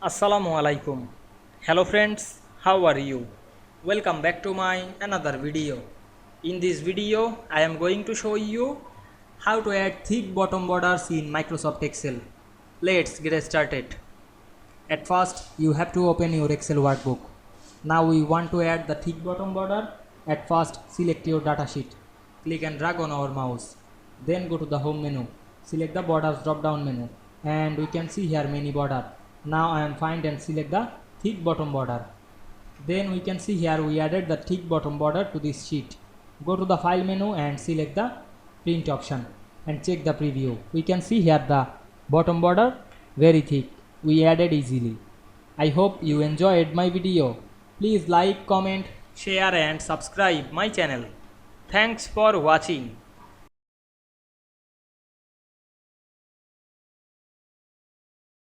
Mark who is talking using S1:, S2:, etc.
S1: Assalamu Walaikum. Hello friends, how are you? Welcome back to my another video. In this video, I am going to show you how to add thick bottom borders in Microsoft Excel. Let's get started. At first, you have to open your Excel workbook. Now we want to add the thick bottom border. At first, select your datasheet. Click and drag on our mouse. Then go to the home menu. Select the borders drop down menu. And we can see here many border. Now I am find and select the thick bottom border. Then we can see here we added the thick bottom border to this sheet. Go to the file menu and select the print option and check the preview. We can see here the bottom border very thick. We added easily. I hope you enjoyed my video. Please like, comment, share and subscribe my channel. Thanks for watching.